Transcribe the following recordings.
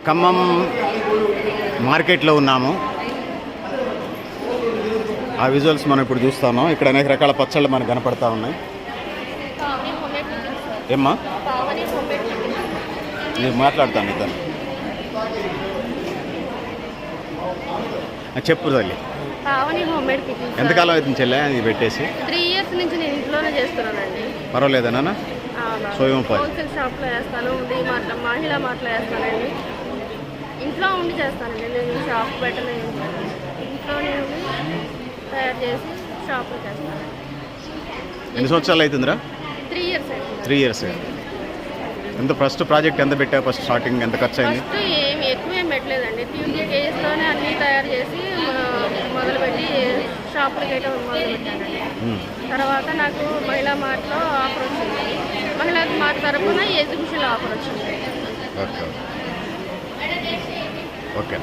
ఖమ్మం మార్కెట్లో ఉన్నాము. ఆ విజువల్స్ మనం ఇప్పుడు చూస్తున్నాం. ఇక్కడ అనేక రకాల పచ్చళ్ళు మనకు కనపడతా ఉన్నాయి. ఏమ్మా నేను మాట్లాడతాను ఇతను చెప్పు తల్లి. ఎంతకాలం అవుతుంది చెల్లె ఇది పెట్టేసి? 3 years నుంచి నేను ఇంట్లోనే చేస్తున్నానండి. పర్వాలేదనా? స్వయం ఉపాధి. హోల్సేల్ షాప్లో వేస్తాను, డీమార్ట్లో మహిళా మార్ట్లో వేస్తానండి. ఇంట్లో ఉండి చేస్తానండి. నేను షాప్ పెట్టలేదు, ఇంట్లోనే ఉండి తయారు చేసి షాప్లో చేస్తాను. ఎన్ని సంవత్సరాలు అవుతుందిరా? 3 years అయింది. 3 years. ఎంత ఫస్ట్ ప్రాజెక్ట్ ఎంత పెట్టావు? ఫస్ట్ స్టార్టింగ్ ఎంత ఖర్చు అయింది? ఫస్ట్ ఏమి ఎక్కువేం పెట్టలేదండి. 2 కేజీస్లోనే అన్నీ తయారు చేసి మొదలుపెట్టి షాపులకి అయితే మొదలుపెట్టానండి. తర్వాత నాకు మహిళా మార్ట్లో ఆఫర్ వచ్చింది. మహిళా మార్ట్ తరఫున ఎగ్జిబిషన్లో ఆఫర్ వచ్చింది. Okay okay.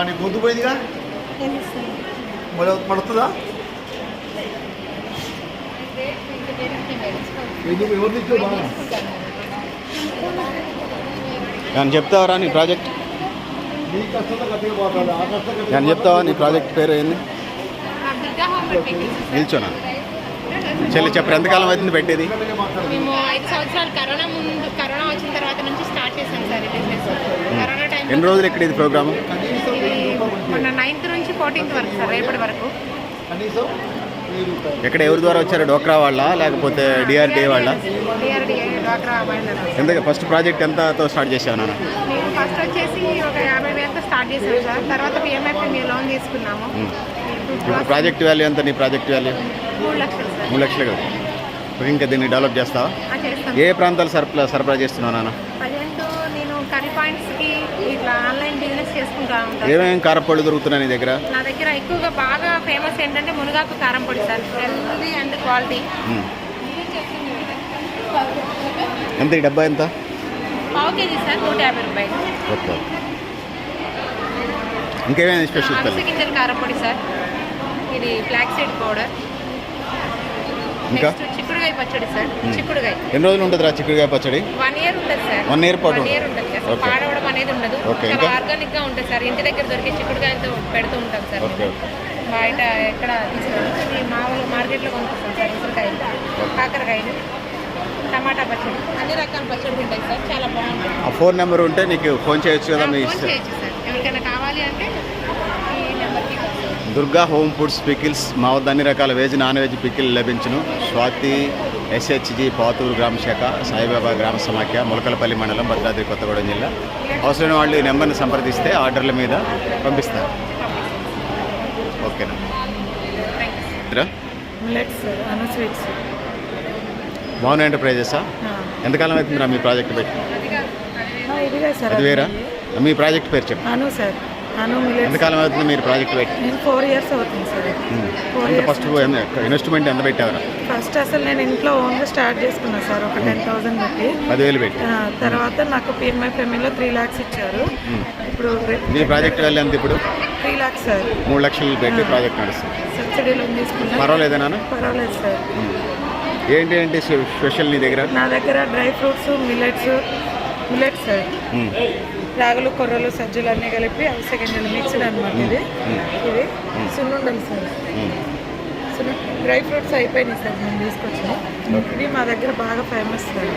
నీ గొంతు పోయిందిగా పడుతుందా? ఎవరు తెచ్చో బాగా నేను చెప్తావరా నీ ప్రాజెక్ట్? నీ కష్టంతో గట్టిగా పోతాడు. ఆ కష్టం నేను చెప్తావా నీ ప్రాజెక్ట్ పేరు ఏంది? నిల్చోనా చెల్లి చెప్పరు. ఎంతకాలం అవుతుంది పెట్టేది? మేము 5 సంవత్సరాలు కరోనా వచ్చిన తర్వాత నుంచి స్టార్ట్ చేసాం సార్ ఈ బిజినెస్. కరోనా టైం ఎన్ని రోజులు ఇక్కడ ఇది ప్రోగ్రాము? మొన్న 9th నుంచి 14th వరకు సార్, రేపటి వరకు. కనీసం ఎక్కడ ఎవరి ద్వారా వచ్చారు? డోక్రా వాళ్ళ లేకపోతే డిఆర్డిఏ వాళ్ళ? డిఆర్డిఏ డ్వాక్రా మహిళలు. ఎంత ఫస్ట్ ప్రాజెక్ట్ ఎంతతో స్టార్ట్ చేసావు నాన్న? మేము ఫస్ట్ వచ్చేసి ఒక 50,000తో స్టార్ట్ చేసాం సార్. తర్వాత పిఎంఎఫ్ లోన్ తీసుకున్నాము. ఇప్పుడు ప్రాజెక్ట్ వాల్యూ ఎంత? నీ ప్రాజెక్ట్ వాల్యూ 3 లక్షలు సార్. 3 లక్షలు కదా. ఇంకా దీన్ని డెవలప్ చేస్తావా? చేస్తాం. ఏ ప్రాంతాలు సరఫరా చేస్తున్నావు నాన్న? ప్రజెంట్ నేను కర్రీ పాయింట్స్కి ఇట్లా ఆన్లైన్ బిజినెస్ చేసుకుంటా ఉంటాను. ఏమేమి కారపళ్ళు దొరుకుతున్నాయి నీ దగ్గర? నా దగ్గర ఎక్కువగా బాగా ఫేమస్ ఏంటంటే మునగాకు కారం పొడి సార్. Healthy and quality. ఎంత ఈ డబ్బా ఎంత? పావు కేజీ సార్, 150 రూపాయలు. ఓకే. ఇంకేమైనా స్పెషల్? అవిసె గింజల కారం పొడి సార్. ఇది ఫ్లాక్ సీడ్ పౌడర్. ఇంకా చిక్కుడుగాయ పచ్చడి సార్. చిక్కుడుగాయ ఎన్ని రోజులు ఉంటుంది చిక్కుడుగాయ పచ్చడి? 1 year ఉంటుంది సార్. 1 year పాటు 1 year ఉంటుంది సార్. ఓకే. పాడవడం అనేది ఉండదు. ఓకే. చాలా ఆర్గానిక్ గా ఉంటుంది సార్. ఇంటి దగ్గర దొరికే చిక్కుడుగాయలతో పెడుతూ ఉంటాం సార్. ఓకే. బయట ఎక్కడ తీసుకుంటాం? మామూలు మార్కెట్లో కొనుక్కుంటాం సార్. ఉసిరికాయలు, కాకరకాయలు, టమాటా పచ్చడి, అన్ని రకాల పచ్చడి ఉంటాయి సార్. చాలా బాగుంటుంది. ఆ ఫోన్ నెంబర్ ఉంటే నీకు ఫోన్ చేయొచ్చు కదా? మీ ఫోన్ చేయొచ్చు సార్. ఎవరికైనా కావాలి అంటే ఈ నెంబర్కి. దుర్గా హోమ్ ఫుడ్స్ పికిల్స్ మా వద్ద అన్ని రకాల వెజ్ నాన్ వెజ్ పికిల్ లభించును. స్వాతి ఎస్హెచ్జి పాతూరు గ్రామ శాఖ, సాయిబాబా గ్రామ సమాఖ్య, ములకలపల్లి మండలం, భద్రాద్రి కొత్తగూడెం జిల్లా. అవసరమైన వాళ్ళు ఈ నెంబర్ని సంప్రదిస్తే ఆర్డర్ల మీద పంపిస్తారు. ఓకేనా? మౌన్ ఎంటర్ప్రైజెసా? ఎంతకాలం అవుతుందిరా మీ ప్రాజెక్ట్ పెట్టి? అది వేరా? మీ ప్రాజెక్ట్ పేరు చెప్పు. అను సార్. అను మిల్లెట్స్. ఎంతకాలం అవుతుంది మీరు ప్రాజెక్ట్ పెట్టి? నేను 4 years అవుతుంది సార్. ఎంత ఫస్ట్ ఇన్వెస్ట్మెంట్ ఎంత పెట్టావరా? ఫస్ట్ అసలు నేను ఇంట్లో ఓన్గా స్టార్ట్ చేసుకున్నాను సార్. ఒక 10,000 పెట్టి. 10,000 పెట్టి. తర్వాత నాకు పిఎంఐఎంఈలో 3 lakhs ఇచ్చారు. ఇప్పుడు మీ ప్రాజెక్ట్ వాల్యూ ఎంత ఇప్పుడు? 3 lakhs సార్. 3 లక్షలు పెట్టి ప్రాజెక్ట్ నడుస్తుంది. సబ్సిడీ లోన్ తీసుకున్నాను. పర్వాలేదా నాన్న? పర్వాలేదు సార్. ఏంటి స్పెషల్ నీ దగ్గర? నా దగ్గర డ్రై ఫ్రూట్స్, మిల్లెట్స్ సార్. రాగులు, కొర్రలు, సజ్జలు అన్నీ కలిపి అవిసె గింజలు మిక్స్డ్ అనమాట. ఇది సున్నుండలు సార్. డ్రై ఫ్రూట్స్ అయిపోయినాయి సార్, మేము తీసుకొచ్చినాం. ఇవి మా దగ్గర బాగా ఫేమస్ సార్.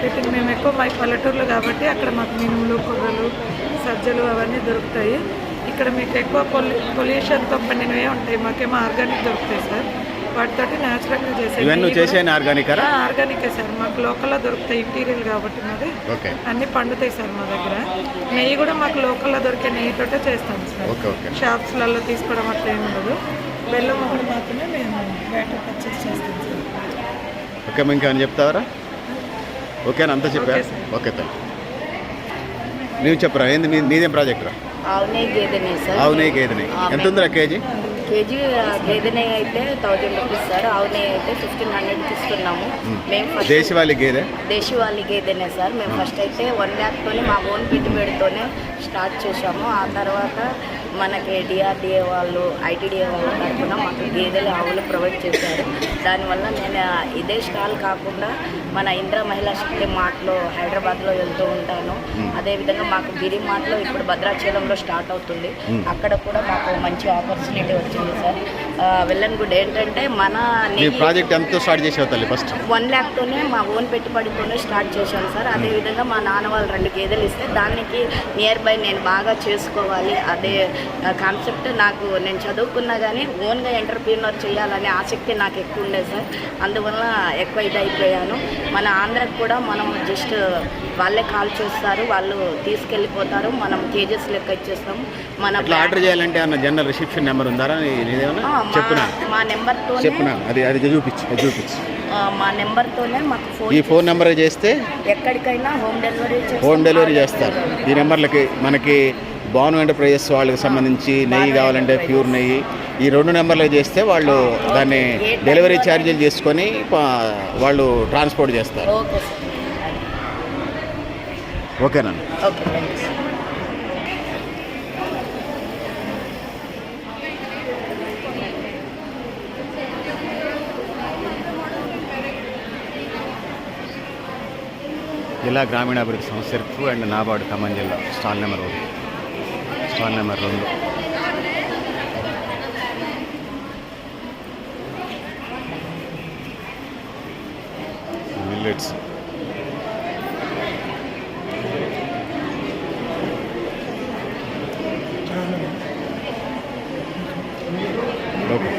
ఇప్పుడు మేము ఎక్కువ మా పల్లెటూరులో కాబట్టి అక్కడ మాకు మినుములు, కొర్రలు, సజ్జలు అవన్నీ దొరుకుతాయి. ఇక్కడ మీకు ఎక్కువ పొల్యూషన్తో పండినవే ఉంటాయి. మాకేమో ఆర్గానిక్ దొరుకుతాయి సార్. వాటితోటి న్యాచురల్గా చేసే ఆర్గానికే సార్. మాకు లోకల్లో దొరుకుతాయి. ఇంటీరియల్ కాబట్టి మాది అన్నీ పండుతాయి సార్ మా దగ్గర. నెయ్యి కూడా మాకు లోకల్లో దొరికే నెయ్యితోటే చేస్తాం సార్. షాప్స్లలో తీసుకోవడం అట్లా ఏమి ఉండదు. బెల్లం ఒకటి మాత్రమే మేము బయట పర్చేస్ చేస్తాం సార్. ఓకే. మేము ఇంకేమైనా చెప్తావరా? ఓకేనా? అంతా చెప్పా? ఓకే తల్లి. నువ్వు చెప్పరా? ఏంది నీదేం ప్రాజెక్ట్ రా? ఆవు నెయ్యి గేదె నెయ్యి సార్. ఆవు నెయ్యి గేదె నెయ్యి ఎంత ఉందిరా కేజీ? కేజీ గేదె నెయ్యి అయితే 1000 రూపీస్ సార్, ఆవు నెయ్యి అయితే 1500 ఇస్తున్నాము. మేము ఫస్ట్ దేశవాళీ గేదె దేశవాళీ గేదెనే సార్. మేము ఫస్ట్ అయితే 1 lakhtతోనే మా ఓన్ పెట్టుబడితోనే స్టార్ట్ చేసాము. ఆ తర్వాత మనకి డిఆర్డిఏ వాళ్ళు ఐటీడీఏ వాళ్ళ తరఫున మాకు గేదెలు ఆవులు ప్రొవైడ్ చేశారు. దానివల్ల నేను ఇదే స్టాల్ కాకుండా మన ఇంద్ర మహిళా శక్తి మార్ట్లో హైదరాబాద్లో వెళ్తూ ఉంటాను. అదేవిధంగా మాకు గిరి మార్ట్లో ఇప్పుడు భద్రాచలంలో స్టార్ట్ అవుతుంది. అక్కడ కూడా మాకు మంచి ఆపర్చునిటీ వచ్చింది సార్. వెల్ గుడ్ ఏంటంటే మన ప్రాజెక్ట్ ఎంతో స్టార్ట్ చేసావు తల్లి? ఫస్ట్ 1 lakhtతోనే మా ఓన్ పెట్టుబడితోనే స్టార్ట్ చేశాను సార్. అదేవిధంగా మా నాన్న వాళ్ళు 2 గేదెలు ఇస్తే దానికి నియర్ బై నేను బాగా చేసుకోవాలి, అదే కాన్సెప్ట్ నాకు. నేను చదువుకున్నా కానీ ఓన్గా ఎంటర్ప్రీనర్ చేయాలనే ఆసక్తి నాకు ఎక్కువ ఉండేది సార్. అందువల్ల ఎక్కువ ఇదైపోయాను. మన ఆంధ్రకు కూడా మనం జస్ట్ వాళ్ళే కాల్ చేస్తారు, వాళ్ళు తీసుకెళ్ళిపోతారు, మనం కేజెస్ లెక్క ఇచ్చేస్తాం. మన ఆర్డర్ చేయాలంటే అన్న జనరల్ రిసెప్షన్ నెంబర్ ఉందా? మా నెంబర్తో అది చూపించు మా నెంబర్తోనే మాకు ఈ ఫోన్ నెంబర్ చేస్తే ఎక్కడికైనా హోమ్ డెలివరీ చేస్తారు. ఈ నెంబర్లకి మనకి భాను ఎంటర్ప్రైజెస్ వాళ్ళకి సంబంధించి నెయ్యి కావాలంటే ప్యూర్ నెయ్యి ఈ 2 నెంబర్లు చేస్తే వాళ్ళు దాన్ని డెలివరీ ఛార్జీలు చేసుకొని వాళ్ళు ట్రాన్స్పోర్ట్ చేస్తారు. ఓకే ఓకేనా? Okay, thank you. జిల్లా గ్రామీణాభివృద్ధి సంస్థ సెర్ఫ్ అండ్ నాబార్డు ఖమ్మం జిల్లా stall number 1, stall number 2. Millets okay.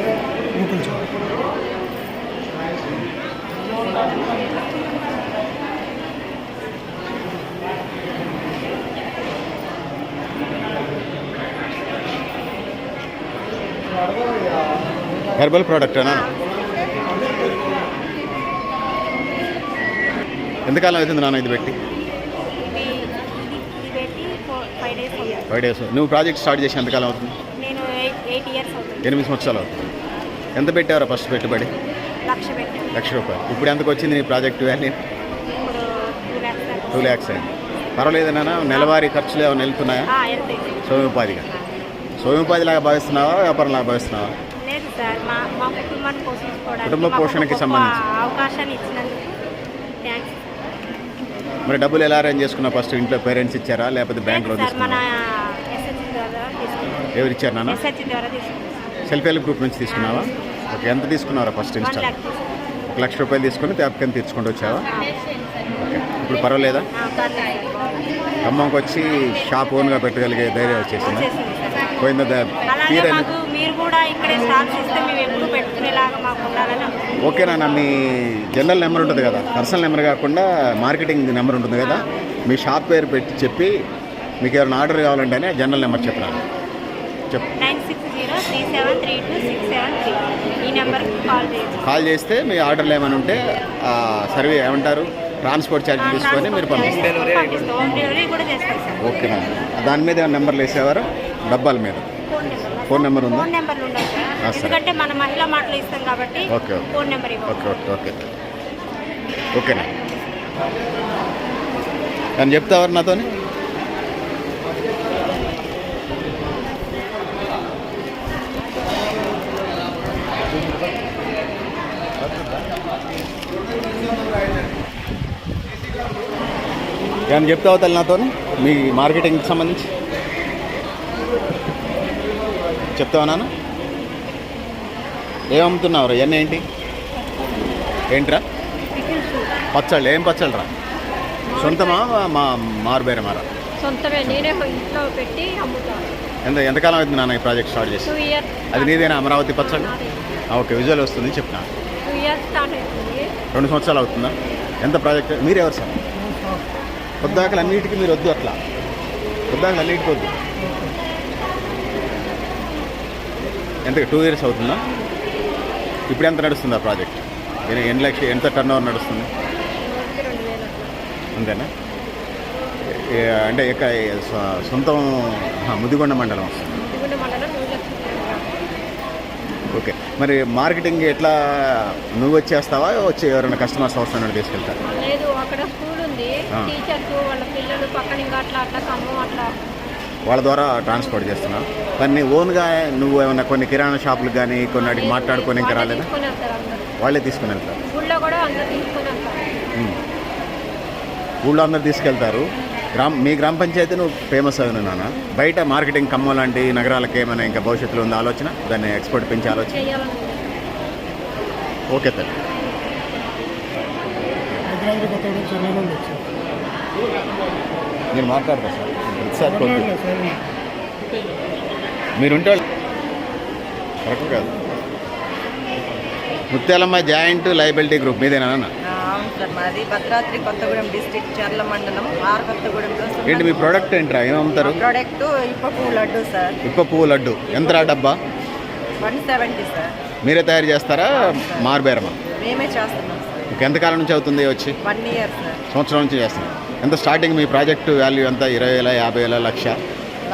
Herbal product అనా? ఎంతకాలం అవుతుంది నాన్న ఇది పెట్టి? 5 days. నువ్వు ప్రాజెక్ట్ స్టార్ట్ చేసి ఎంతకాలం అవుతుంది? నేను 8 years అవుతుంది. 8 సంవత్సరాలు అవుతుంది. ఎంత పెట్టారా ఫస్ట్ పెట్టుబడి? 1,00,000 రూపాయలు. ఇప్పుడు ఎంతకు వచ్చింది నీ ప్రాజెక్టు వాల్యూ? 2 lakhs అయింది. పర్వాలేదన్నా? నెలవారీ ఖర్చులు ఏమైనా వెళ్తున్నాయా? స్వయం ఉపాధిలాగా భావిస్తున్నావా, వ్యాపారంలాగా భావిస్తున్నావా? లేదు సార్, మా కుటుంబాన్ని పోషించుకోవడానికి కుటుంబ పోషణకి సంబంధించి అవకాశాన్ని ఇచ్చినందుకు థ్యాంక్స్. మరి డబ్బులు ఎలా అరేంజ్ చేసుకున్నావు? ఫస్ట్ ఇంట్లో పేరెంట్స్ ఇచ్చారా లేకపోతే బ్యాంక్లో మన తీసుకున్నావా? ఎస్హెచ్ ద్వారా తీసుకున్నాం. ఎవరు ఇచ్చారు నాన్న? ఎస్హెచ్ ద్వారా తీసుకున్నాం. సెల్ఫ్ హెల్ప్ గ్రూప్ నుంచి తీసుకున్నావా? ఓకే. ఎంత తీసుకున్నారా ఫస్ట్ ఇన్స్టాల్? 1,00,000 రూపాయలు తీసుకుని అప్పకని తీర్చుకుంటూ వచ్చావా? ఓకే. ఇప్పుడు పర్వాలేదా? ఖమ్మంకి వచ్చి షాప్ ఓన్గా పెట్టగలిగే ధైర్యం వచ్చేసిందా? పోయిందా? మీరు కూడా ఇక్కడే స్టాల్స్ ఇస్తే మేము ఎప్పుడు పెట్టుకునేలాగా మాకు ఉండాలని. ఓకేనా? మీ జనరల్ నెంబర్ ఉంటుంది కదా, పర్సనల్ నెంబర్ కాకుండా మార్కెటింగ్ నెంబర్ ఉంటుంది కదా, మీ షాప్ పేరు పెట్టి చెప్పి మీకు ఎవరైనా ఆర్డర్ కావాలంటేనే జనరల్ నెంబర్ చెప్పరాను. చెప్పు. 9603232673 ఈ నెంబర్కి కాల్ చేస్తే మీ ఆర్డర్లు ఏమైనా ఉంటే సర్వే ఏమంటారు ట్రాన్స్పోర్ట్ ఛార్జ్ తీసుకొని మీరు పంపిస్తారు. హోమ్ డెలివరీ కూడా చేస్తాం సార్. ఓకేనా? దాని మీద నెంబర్లు వేసేవారు? డబ్బాల మీద ఫోన్ నెంబర్ ఉందా? ఫోన్ నెంబర్లు ఉండవు సార్, ఎందుకంటే మన మహిళా మాటలు ఇస్తాం కాబట్టి. ఓకే ఫోన్ నెంబర్ ఓకే ఓకేనా? అని చెప్తావారు నాతోని? ఏమన్నా చెప్తావా తల్లి నాతో మీ మార్కెటింగ్కి సంబంధించి? చెప్తావా నాన్న? ఏం అమ్ముతున్నావు? ఇవన్నీ ఏంట్రా? పచ్చళ్ళు. ఏం పచ్చళ్ళు రా? సొంతమా మారుబేరమారా? సొంతమే, నేనే ఇంట్లో పెట్టి అమ్ముతాను. ఎంతకాలం అవుతుంది నాన్న ఈ ప్రాజెక్ట్ స్టార్ట్ చేసి? 2 years. అది నీదేనా అమరావతి పచ్చళ్ళు? ఓకే, విజువల్ వస్తుంది చెప్తున్నా. 2 years స్టార్ట్ అవుతుంది. 2 సంవత్సరాలు అవుతుందా? ఎంత ప్రాజెక్ట్? మీరెవరు సార్? పొద్దాకలు అన్నిటికీ మీరు వద్దు, అట్లా పొద్దాకలు అన్నిటికీ వద్దు. ఎంత 2 years అవుతుందా? ఇప్పుడు ఎంత నడుస్తుంది ఆ ప్రాజెక్ట్? ఎన్ని లక్షలు, ఎంత టర్న్ ఓవర్ నడుస్తుంది? అంతేనా? అంటే సొంతం ముదిగొండ మండలం వస్తుంది. మరి మార్కెటింగ్ ఎట్లా నువ్వు వచ్చేస్తావా వచ్చి ఎవరైనా కస్టమర్స్ అవసరం తీసుకెళ్తారు? లేదు, అక్కడ స్కూల్ ఉంది, ఆ. టీచర్స్ వాళ్ళ పిల్లలు పక్కన ఇంకా అట్లా ఖమ్మం అట్లా వాళ్ళ ద్వారా ట్రాన్స్పోర్ట్ చేస్తున్నావు. మరి నీ ఓన్గా నువ్వు ఏమైనా కొన్ని కిరాణా షాపులు కానీ కొన్ని అడిగి మాట్లాడుకొని ఇంకా రాలేదా? తీసుకొని వెళ్తారు అందరు. వాళ్ళే తీసుకుని వెళ్తారు. ఊళ్ళో కూడా అందరు తీసుకొని వెళ్తారు. ఊళ్ళో అందరు తీసుకెళ్తారు. మీ గ్రామ పంచాయతీ నువ్వు ఫేమస్ అయినా బయట మార్కెటింగ్ ఖమ్మం లాంటి నగరాలకి ఏమైనా ఇంకా భవిష్యత్తులో ఉంది ఆలోచన, దాన్ని ఎక్స్పోర్ట్ పెంచే ఆలోచన? చేయాలని ఓకే తల్లి. నేను మాట్లాడతా సార్ ప్రతిసారి కొద్ది మీరుంటే కరెక్ట్ కాదు. ముత్యాలమ్మ జాయింట్ లయబిలిటీ గ్రూప్ మీదేనా? అవును సార్, మాది భద్రాద్రి కొత్తగూడెం డిస్ట్రిక్ట్ చర్ల మండలం ఆర్ కొత్తగూడెంలో. ఏంటి మీ ప్రోడక్ట్ ఏంట్రా, ఏమమ్ముతారు? ప్రోడక్ట్ ఇప్ప పువ్వు లడ్డు సార్. ఇప్ప పువ్వు లడ్డు ఎంత డబ్బా? 170 సార్. మీరే తయారు చేస్తారా మార్బేరమా? మేమే చేస్తున్నాం సార్. ఎంతకాలం నుంచి అవుతుంది వచ్చి? 1 year సార్. సంవత్సరం నుంచి చేస్తున్నాం. ఎంత స్టార్టింగ్ మీ ప్రాజెక్టు వాల్యూ ఎంత? 20,000, 50,000, లక్ష?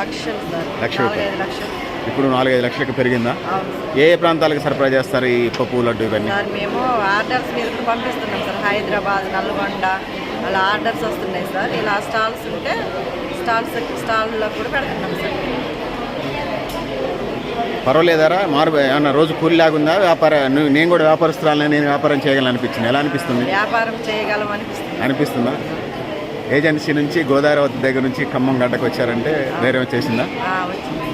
లక్షలు సార్. లక్ష రూపాయలు. 4-5 లక్షలు. ఇప్పుడు 4-5 లక్షలకు పెరిగిందా? అవును సార్. ఏ ప్రాంతాలకు సరఫరా చేస్తారు ఈ ఇప్ప పువ్వు లడ్డు ఇవన్నీ? సార్ మేము ఆర్డర్స్ మీద కూడా పంపిస్తున్నాం సార్. హైదరాబాద్, నల్గొండ అలా ఆర్డర్స్ వస్తున్నాయి సార్. ఇలా స్టాల్స్ ఉంటే స్టాల్లో కూడా పెడుతున్నాం సార్. పర్వాలేదారా? ఏమన్నా రోజు కూలి లాగుందా? నేను కూడా వ్యాపారస్తురాలని, నేను వ్యాపారం చేయగలను అనిపించింది. ఎలా అనిపిస్తుంది? వ్యాపారం చేయగలం అనిపిస్తుందా? ఏజెన్సీ నుంచి గోదావరి దగ్గర నుంచి ఖమ్మం గడ్డకు వచ్చారంటే ధైర్యం వచ్చేసిందా? వచ్చింది.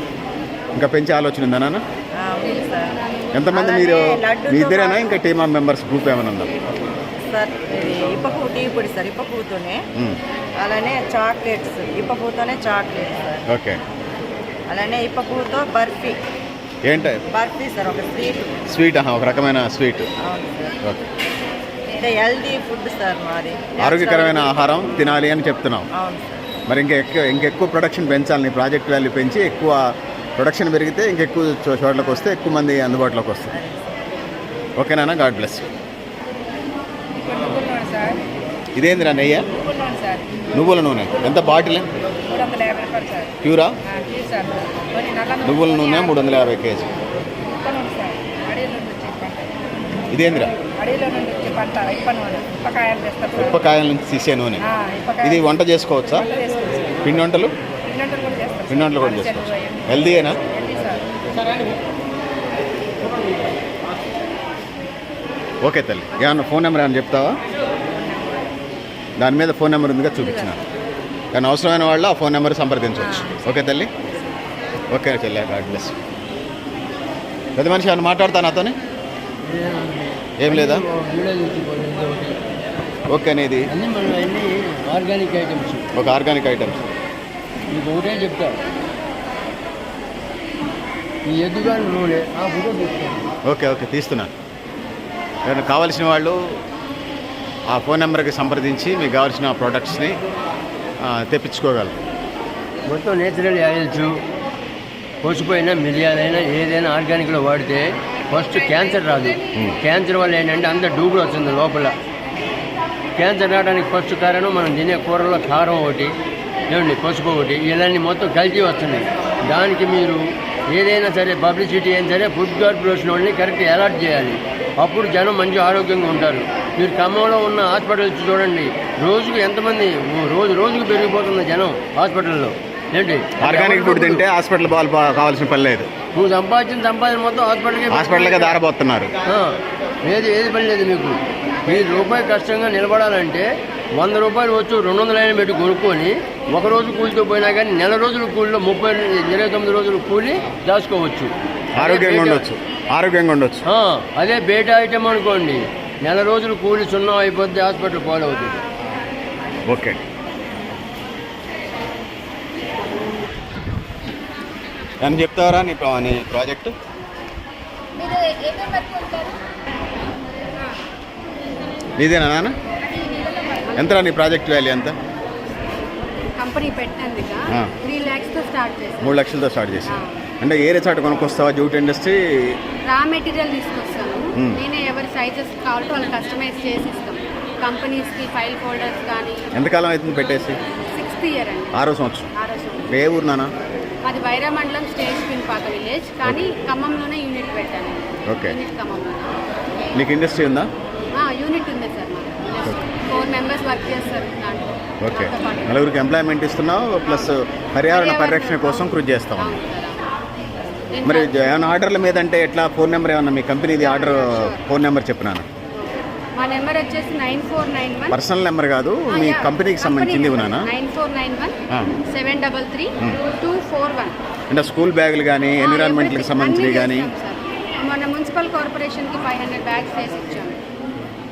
ఇంకా పెంచే ఆలోచన ఉందా నాన్న? ఉంది సార్. ఎంతమంది అలాగే మీరు? లడ్డూతో మీ ఇద్దరేనా ఇంకా టీమ్ ఆఫ్ మెంబర్స్ గ్రూప్ ఏమైనా ఉందా? సార్ ఇది ఇప్ప పువ్వు టీ పొడి సార్. ఇప్ప పువ్వుతోనే అలానే చాక్లెట్స్, ఇప్ప పువ్వుతోనే చాక్లెట్స్ సార్. ఓకే. అలానే ఇప్ప పువ్వుతో బర్ఫీ. ఏంటి బర్ఫీ సార్, ఒక స్వీట్? ఒక రకమైన స్వీట్. అవును సార్. ఓకే. అంటే హెల్దీ ఫుడ్ సార్ మాది. ఆరోగ్యకరమైన ఆహారం తినాలి అని చెప్తున్నాం. అవును సార్. మరి ఇంకెక్కువ ప్రొడక్షన్ పెంచాలి. నీ ప్రాజెక్ట్ వాల్యూ పెంచి ఎక్కువ ప్రొడక్షన్ పెరిగితే ఇంకెక్కువ చోట్లకు వస్తే ఎక్కువ మంది అందుబాటులోకి వస్తుంది. ఓకేనా? God bless. సార్ ఇదేందిరా నెయ్య? సార్ నువ్వుల నూనె ఎంత బాటిల్? 350 రూపాయలు సార్. ప్యూరా? సార్ నువ్వుల నూనె 350 కేజీ. సార్ అడవిలో నుంచి వచ్చే పంట. ఇదేందిరా? అడవిలో నుంచి వచ్చే పంట ఇప్ప నూనె. ఇప్పకాయలు చేస్తారు సార్. ఉప్పకాయల నుంచి తీసే నూనె. ఇది వంట చేసుకోవచ్చా? పిండి వంటలు? పిండి వంటలు కూడా చేసుకోవచ్చు. హెల్దీయేనా? ఓకే తల్లి. ఏమన్నా ఫోన్ నెంబర్ ఏమన్నా చెప్తావా? దాని మీద ఫోన్ నెంబర్ ఉందిగా చూపించిన, కానీ అవసరమైన వాళ్ళు ఆ ఫోన్ నెంబర్ సంప్రదించవచ్చు. ఓకే తల్లి. ఓకే చెల్లి. God bless. పెద్ద మనిషి ఏమన్నా మాట్లాడతా నాతోనే? ఏం లేదా? ఓకే. అనేది ఆర్గానిక్ ఐటమ్స్. ఒక ఆర్గానిక్ ఐటమ్స్. మీకు ఒకటే చెప్తా, ఈ ఎద్దుగా నూనె ఆ ఫోటో తీస్తాను. ఓకే. ఓకే తీస్తున్నాను. ఎవరైనా కావాల్సిన వాళ్ళు ఆ ఫోన్ నెంబర్కి సంప్రదించి మీకు కావాల్సిన ప్రోడక్ట్స్ని తెప్పించుకోగలరు. మొత్తం నేచురల్ ఆయిల్స్, పోసిపోయిన మిరియాలైనా ఏదైనా ఆర్గానిక్లో వాడితే ఫస్ట్ క్యాన్సర్ రాదు. క్యాన్సర్ వల్ల ఏంటంటే అంత డూబులు వస్తుంది లోపల. క్యాన్సర్ రావడానికి ఫస్ట్ కారణం మనం తినే కూరలో కారం ఒకటి, ఏమండి పసుపు ఒకటి, ఇలాంటి మొత్తం కలిసి వస్తున్నాయి. దానికి మీరు ఏదైనా సరే పబ్లిసిటీ అయినా సరే ఫుడ్ కార్పొరేషన్ వాళ్ళని కరెక్ట్ అలర్ట్ చేయాలి. అప్పుడు జనం మంచి ఆరోగ్యంగా ఉంటారు. మీరు ఖమ్మంలో ఉన్న హాస్పిటల్స్ చూడండి, రోజుకు ఎంతమంది రోజుకు పెరిగిపోతుంది జనం హాస్పిటల్లో. ఏంటి ఆర్గానిక్ ఫుడ్ తింటే హాస్పిటల్ పాలు కావాల్సిన పని లేదు. నువ్వు సంపాదన మొత్తం హాస్పిటల్గా దారబోతున్నారు. ఏది పని లేదు మీకు. మీరు రూపాయి కష్టంగా నిలబడాలంటే 100 రూపాయలు వచ్చు 200 పెట్టి కొనుక్కొని ఒక రోజు కూలితో పోయినా కానీ నెల రోజుల కూలిలో 29 రోజుల కూలి దాచుకోవచ్చు. ఆరోగ్యంగా ఉండొచ్చు. అదే బయట ఐటమ్ అనుకోండి, నెల రోజులు కూలి 0 అయిపోద్ది, హాస్పిటల్ పాలవుతుంది. ఓకే. అని చెప్తావరా నీ ప్రాజెక్టు? నీదేనా నాన్న? ఎంతరా నీ ప్రాజెక్ట్ వాల్యూ ఎంత? కంపెనీ పెట్టినందుకు 3 lakhsతో స్టార్ట్ చేశాను. 3 లక్షలతో స్టార్ట్ చేసి. అంటే ఏ రిసార్ట్ కొనుక్కొస్తావా? జూట్ ఇండస్ట్రీ రా మెటీరియల్ తీసుకొస్తాను. నేనే ఎవరి సైజెస్ కావాలంటే వాళ్ళు కస్టమైజ్ చేసి ఇస్తాం. కంపెనీస్కి ఫైల్ ఫోల్డర్స్ కానీ. ఎంతకాలం అవుతుంది పెట్టేసి? 6th year అండి. 6వ సంవత్సరం. ఏ ఊరు నాన్న? అది వైరా మండలం స్టేజ్ పిన్పాక విలేజ్, కానీ ఖమ్మంలోనే యూనిట్ పెట్టాను. ఓకే. యూనిట్ ఖమ్మంలోనే. మీకు ఇండస్ట్రీ ఉందా? యూనిట్ ఉంది సార్ మాకు. 4 మెంబర్స్ వర్క్ చేస్తారు దాంట్లో. ఓకే. నాతో పాటు. నలుగురికి ఎంప్లాయ్మెంట్ ఇస్తున్నావు, ప్లస్ పర్యావరణ పరిరక్షణ కోసం కృషి చేస్తాం. అవును సార్, అవును. మరి ఏమైనా ఆర్డర్ల మీద అంటే ఎట్లా ఫోన్ నెంబర్ ఏమన్నా మీ కంపెనీది ఆర్డర్ ఫోన్ నెంబర్ చెప్పినాను. మా నెంబర్ వచ్చేసి 9491. పర్సనల్ నెంబర్ కాదు, మీ కంపెనీకి సంబంధించింది ఉన్నానా? 9491 733 241. అంటే స్కూల్ బ్యాగులు కానీ ఎన్విరాన్మెంట్కి సంబంధించినవి కానీ. మన మున్సిపల్ కార్పొరేషన్కి 500 బ్యాగ్స్ చేసి ఇచ్చాము.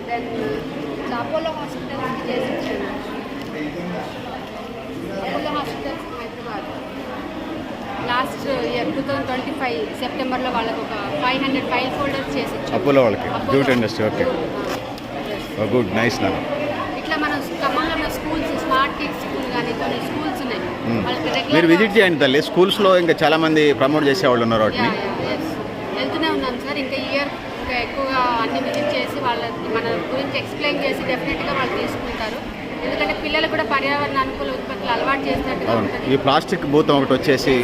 దెన్ అపోలో హాస్పిటల్కి చేసి ఇచ్చాము. Apollo hospitals Hyderabad last year 2025 సెప్టెంబర్లో వాళ్ళకు ఒక 500 ఫైల్ ఫోల్డర్స్ చేసి ఇచ్చాము. అపోలో వాళ్ళకి jute industry. Okay, good, nice నాన్న. ఇట్లా మనం ఖమ్మంలో ఉన్న స్కూల్స్, స్మార్ట్ కిడ్స్ స్కూల్ కానీ కొన్ని స్కూల్స్ ఉన్నాయి. వాళ్ళకి మీరు రెగ్యులర్ విజిట్ చేయండి తల్లి. స్కూల్స్లో ఇంకా చాలామంది ప్రమోట్ చేసేవాళ్ళు ఉన్నారు వాటిని. వెళ్తూనే ఉన్నాం సార్. ఇంకా ఇయర్ ఇంకా ఎక్కువగా అన్ని విజిట్ చేసి వాళ్ళకి మన గురించి ఎక్స్ప్లెయిన్ చేసి డెఫినెట్గా వాళ్ళు తీసుకుంటారు. ఎందుకంటే పిల్లలు కూడా పర్యావరణ అనుకూల ఉత్పత్తులు అలవాటు చేసినట్టుగా అవును, ఉంటుంది. ఈ ప్లాస్టిక్ భూతం ఒకటి వచ్చేసి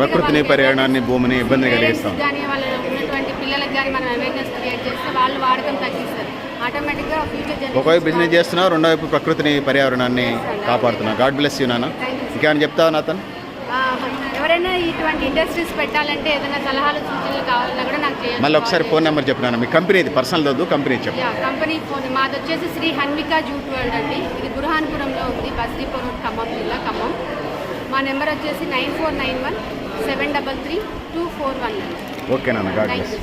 ప్రకృతిని, పర్యావరణాన్ని, భూమిని ఇబ్బంది కలిగిస్తాం. కానీ వాళ్ళు ఉన్నటువంటి పిల్లలకు కానీ మనం అవేర్నెస్ క్రియేట్ చేస్తే వాళ్ళు వాడకం తగ్గిస్తారు. ఆటోమేటిక్గా ఫ్యూచర్ ఒకవైపు బిజినెస్ చేస్తున్నావు, రెండో వైపు ప్రకృతిని, పర్యావరణాన్ని కాపాడుతున్నావు. గాడ్ బ్లెస్ యూ నాన్న. ఇంకేమైనా చెప్తావా నాతను? ఎవరైనా ఇటువంటి ఇండస్ట్రీస్ పెట్టాలంటే ఏదైనా సలహాలు సూచనలు కావాలన్నా కూడా నాకు చేయాలి. మళ్ళీ ఒకసారి ఫోన్ నెంబర్ చెప్పినాను. మీ కంపెనీది పర్సనల్ వద్దు, కంపెనీ చెప్పు. కంపెనీ ఫోన్ మాది వచ్చేసి శ్రీ హన్విక జూట్ వరల్డ్ అండి. ఇది బుర్హాన్పురంలో ఉంది, బస్దీపూర్ రోడ్, ఖమ్మం జిల్లా, ఖమ్మం. మా నెంబర్ వచ్చేసి 9491 733 241. ఓకే నాన్న, గాడ్ బ్లెస్.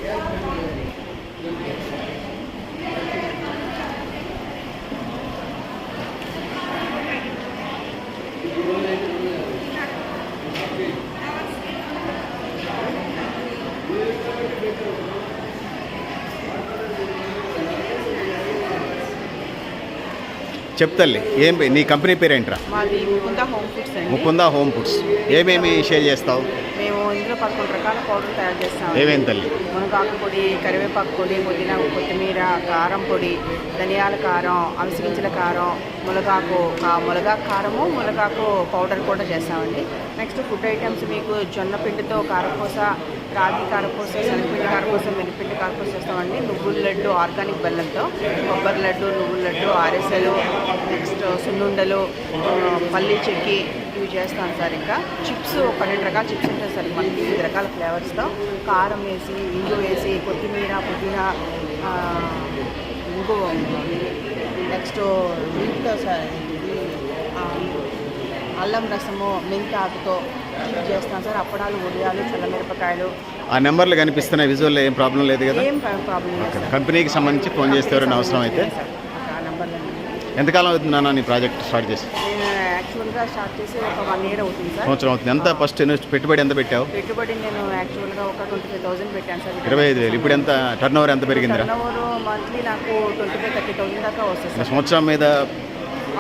చెప్తల్లి, ఏం నీ కంపెనీ పేరు ఏంట్రా? మాది ముకుంద హోమ్ ఫుడ్స్ అండి. Mukunda home foods. ఏమేమి షేర్ చేస్తావు? మేము ఇందులో 11 రకాల పౌడర్లు తయారు చేస్తాము. ఏమేమి తల్లి? మునగాకు పొడి, కరివేపాకు పొడి, పుదీనా, కొత్తిమీర, కారం పొడి, ధనియాల కారం, అవిసెగింజల కారం, మునగాకు కారము, మునగాకు పౌడర్ కూడా చేస్తామండి. నెక్స్ట్ ఫుడ్ ఐటమ్స్ మీకు జొన్న పిండితో కారపూస, రాగి కారపూస, శనగపిండి కారపూస, మినపిండి కారపూస చేస్తామండి. నువ్వుల లడ్డు ఆర్గానిక్ బెల్లంతో, కొబ్బరి లడ్డు, నువ్వుల లడ్డు, ఆరెసలు, నెక్స్ట్ సున్నుండలు, పల్లీ చెక్కి, ఇవి చేస్తాను సార్. ఇంకా చిప్స్ 12 రకాల చిప్స్ ఉంటాయి సార్ మనకి, 5 రకాల ఫ్లేవర్స్తో. కారం వేసి, ఇంగు వేసి, కొత్తిమీర, పుదీనా, ఇంగు, నెక్స్ట్ వీటితో సార్ అల్లం రసము, మెంతి ఆకుతో ఇవి చేస్తాను సార్. అప్పడాలు, ఉడియాలు, చల్లమిరపకాయలు. ఆ నెంబర్లు కనిపిస్తున్నాయి విజువల్లో, ఏం ప్రాబ్లం లేదు కదా? ఏం ప్రాబ్లం లేదు సార్. కంపెనీకి సంబంధించి ఫోన్ చేస్తే ఎవరైనా అవసరం అయితే. ఆ నెంబర్లో ఎంతకాలం అవుతుంది నాన్న నీ ప్రాజెక్ట్ స్టార్ట్ చేసి? నేను యాక్చువల్గా స్టార్ట్ చేసి ఒక 1 year అవుతుంది సార్. సంవత్సరం అవుతుంది. ఎంత ఫస్ట్ పెట్టుబడి ఎంత పెట్టావు? పెట్టుబడి నేను యాక్చువల్గా ఒక 25,000 పెట్టాను సార్. 25,000. ఇప్పుడు ఎంత టర్న్ ఎంత పెరిగిందిరా? టర్నోవర్ మంత్లీ నాకు 25,000-30,000 దాకా వస్తుంది సార్. సంవత్సరం మీద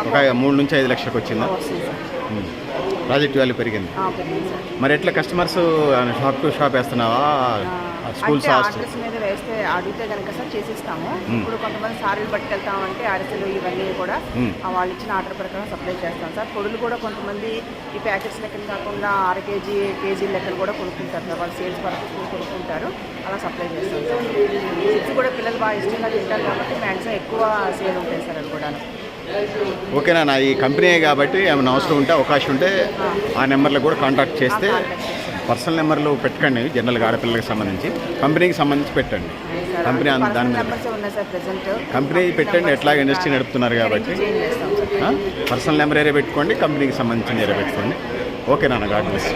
ఒక 3 నుంచి 5 లక్షలకు వచ్చిందా? వస్తుంది సార్. ప్రాజెక్ట్ వాల్యూ పెరిగింది. పెరిగింది సార్. మరి ఎట్లా కస్టమర్స్ షాప్ టు షాప్ వేస్తున్నావా? స్కూల్స్, అంటే హాస్టల్? ఆర్డర్స్ మీద వేస్తే అడిగితే కనుక సార్ చేసిస్తాము. ఇప్పుడు కొంతమంది సారీలు పట్టుకెళ్తామంటే అరిసెలు ఇవన్నీ కూడా వాళ్ళు ఇచ్చిన ఆర్డర్ ప్రకారం సప్లై చేస్తాం సార్. పొడులు కూడా కొంతమంది ఈ ప్యాకెట్స్ లెక్కన కాకుండా 6 కేజీ లెక్కన కూడా కొనుక్కుంటారు సార్. వాళ్ళు సేల్స్ పర్పస్ కొనుక్కుంటారు, అలా సప్లై చేస్తాం సార్. చిప్స్ కూడా పిల్లలు బాగా ఇష్టంగా తింటారు కాబట్టి మ్యాక్సిమం ఎక్కువ సేల్ ఉంటాయి సార్ అది కూడా. ఓకేనా, నా ఈ కంపెనీ కాబట్టి ఏమైనా అవసరం ఉంటే, అవకాశం ఉంటే ఆ నెంబర్లో కూడా కాంటాక్ట్ చేస్తే. పర్సనల్ నెంబర్లు పెట్టకండి, జనరల్గా ఆడపిల్లలకు సంబంధించి. కంపెనీకి సంబంధించి పెట్టండి. కంపెనీ దాని మీద కంపెనీ పెట్టండి. ఎట్లాగ ఇండస్ట్రీ నడుపుతున్నారు కాబట్టి పర్సనల్ నెంబర్ ఏరే పెట్టుకోండి, కంపెనీకి సంబంధించిన ఏరే పెట్టుకోండి. ఓకే నాన్న, God bless.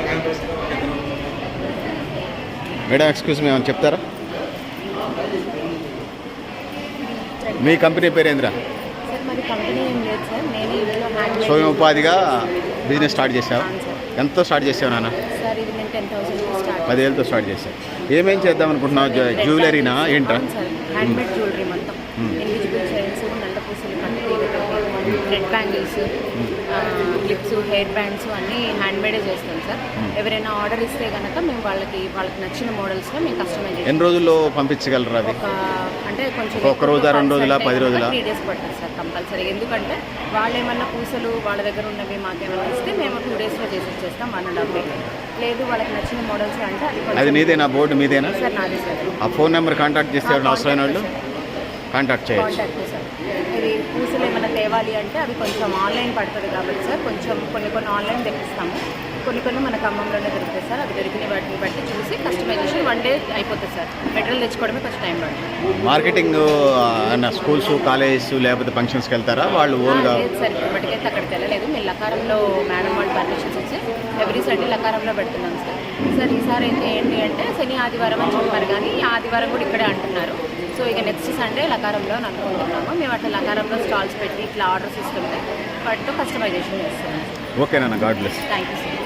Madam excuse me, ఏమైనా చెప్తారా? మీ కంపెనీ పేరు ఏందిరా? మరి కంపెనీ ఏం లేదు సార్, నేను ఇందులో హ్యాండ్ స్వయం ఉపాధిగా బిజినెస్ స్టార్ట్ చేసావు. ఎంతో స్టార్ట్ చేసావు నాన్న? సార్ ఇది నేను 10,000 స్టార్ట్ 10,000తో స్టార్ట్ చేసావు. ఏమేం చేద్దాం అనుకుంటున్నావు? జ్యువెలరీనా ఏంటా? సార్ హ్యాండ్మేడ్ జ్యువెలరీ మొత్తం, ఇన్విజిబుల్ చైన్స్, నల్లపూసలు, పట్టు, red bangles, clips, hair bands అన్నీ హ్యాండ్మేడే చేస్తాం సార్. ఎవరైనా ఆర్డర్ ఇస్తే కనుక మేము వాళ్ళకి నచ్చిన మోడల్స్లో మేము కస్టమైజ్ చేస్తాం. ఎన్ని రోజుల్లో పంపించగలరు అవి? అంటే కొంచెం ఒక రోజా, 2 రోజులా, 10 రోజులా? 3 days పడుతుంది సార్ కంపల్సరీ. ఎందుకంటే వాళ్ళు ఏమన్నా పూసలు వాళ్ళ దగ్గర ఉన్నవి మాకేమన్నా ఇస్తే మేము 2 daysలో చేసి ఇచ్చేస్తాం. 1.5 days. లేదు వాళ్ళకి నచ్చిన మోడల్స్ అంటే అది అది కొంచెం నీదేనా బోర్డు మీదేనా? సార్ నాది సార్. ఆ ఫోన్ నెంబర్ కాంటాక్ట్ చేస్తే ఎవరైనా అవసరమైన వాళ్ళు కాంటాక్ట్ చేయొచ్చు. Contact sir. ఇది పూసలు ఏమైనా తేవాలి అంటే అవి కొంచెం ఆన్లైన్ పడుతుంది కాబట్టి సార్ కొంచెం కొన్ని ఆన్లైన్ తెప్పిస్తాము, కొన్ని మన ఖమ్మంలోనే దొరుకుతాయి సార్. అది దొరికిన వాటిని బట్టి చూసి కస్టమైజేషన్ 1 day అయిపోతుంది సార్. మెటీరియల్ తెచ్చుకోవడమే కొంచెం టైం పడుతుంది. మార్కెటింగ్ అన్న స్కూల్స్ కాలేజెస్ లేకపోతే ఫంక్షన్స్కి వెళ్తారా వాళ్ళు ఓన్గా? లేదు సార్, ఇప్పటికైతే అక్కడికి వెళ్ళలేదు. మేము లకారంలో మేడం వాళ్ళు పర్మిషన్స్ ఇచ్చి ఎవ్రీ సండే లకారంలో పెడుతున్నాం సార్. సార్ ఈసారి అయితే ఏంటి అంటే శని ఆదివారం అని చెప్పారు, కానీ ఈ ఆదివారం కూడా ఇక్కడే అంటున్నారు. సో ఇక నెక్స్ట్ సండే లకారంలో అనుకుంటున్నాము. మేము అట్లా లకారంలో స్టాల్స్ పెట్టి ఇట్లా ఆర్డర్స్ ఇస్తుంటే వాటితో కస్టమైజేషన్ చేస్తున్నాం. ఓకేనా, god bless. Thank you sir.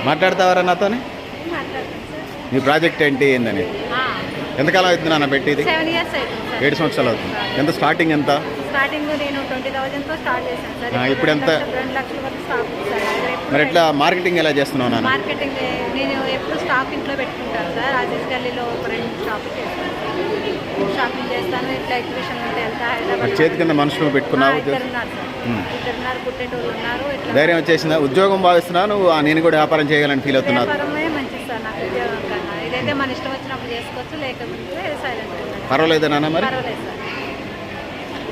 మాట్లాడతావారా నాతోనే? నీ ప్రాజెక్ట్ ఏంటి ఏందని? ఎంతకాలం అవుతుంది నాన్న పెట్టి? ఇది 7 years అవుతుంది సార్. 7 సంవత్సరాలు అవుతుంది. ఎంత స్టార్టింగ్ ఎంత? స్టార్టింగ్ నేను 20,000తో స్టార్ట్ చేశాను సార్. ఇప్పుడు ఎంత? 2 లక్షల వరకు స్టాక్ ఉంది సార్. మరి ఎట్లా మార్కెటింగ్ ఎలా చేస్తున్నావు నాన్న? మార్కెటింగ్ నేను ఎప్పుడు స్టాక్ ఇంట్లో పెట్టుకుంటాను సార్. ఆజీజ్ గల్లీలో ఒక 2 షాపులు చేస్తాను, షాపింగ్ చేస్తాను. ఇట్లా ఎగ్జిబిషన్ ఉంటే వెళ్తా. హైదరాబాద్ చేతి కింద మనుషులు పెట్టుకున్నావు? ఇద్దరున్నారు సార్, ఇద్దరున్నారు, కుట్టేటోళ్ళు ఉన్నారు. ఇట్లా ధైర్యం వచ్చేసిందా? ఉద్యోగం భావిస్తున్నా నువ్వు? నేను కూడా వ్యాపారం చేయగలని ఫీల్ అవుతున్నావు? వ్యాపారమే మంచిది సార్ నాకు ఉద్యోగం కన్నా. ఇదైతే మన ఇష్టం వచ్చినప్పుడు చేసుకోవచ్చు, లేకపోతే సైలెంట్ ఉండాలి. పర్వాలేదా నాన్న? మరి పర్వాలేదు సార్.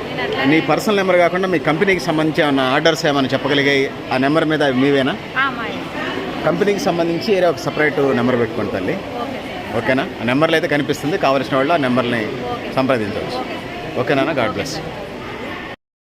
నేను అట్లా నీ పర్సనల్ నెంబర్ కాకుండా మీ కంపెనీకి సంబంధించి ఏమన్నా ఆర్డర్స్ ఏమైనా చెప్పగలిగాయి? ఆ నెంబర్ మీద అవి మీవేనా? మా కంపెనీకి సంబంధించి ఏదో ఒక సపరేట్ నెంబర్ పెట్టుకోండి తల్లి. Okay sir. ఓకేనా? ఆ నెంబర్లో అయితే కనిపిస్తుంది, కావాల్సిన వాళ్ళు ఆ నెంబర్ని సంప్రదించవచ్చు. ఓకేనా? God bless.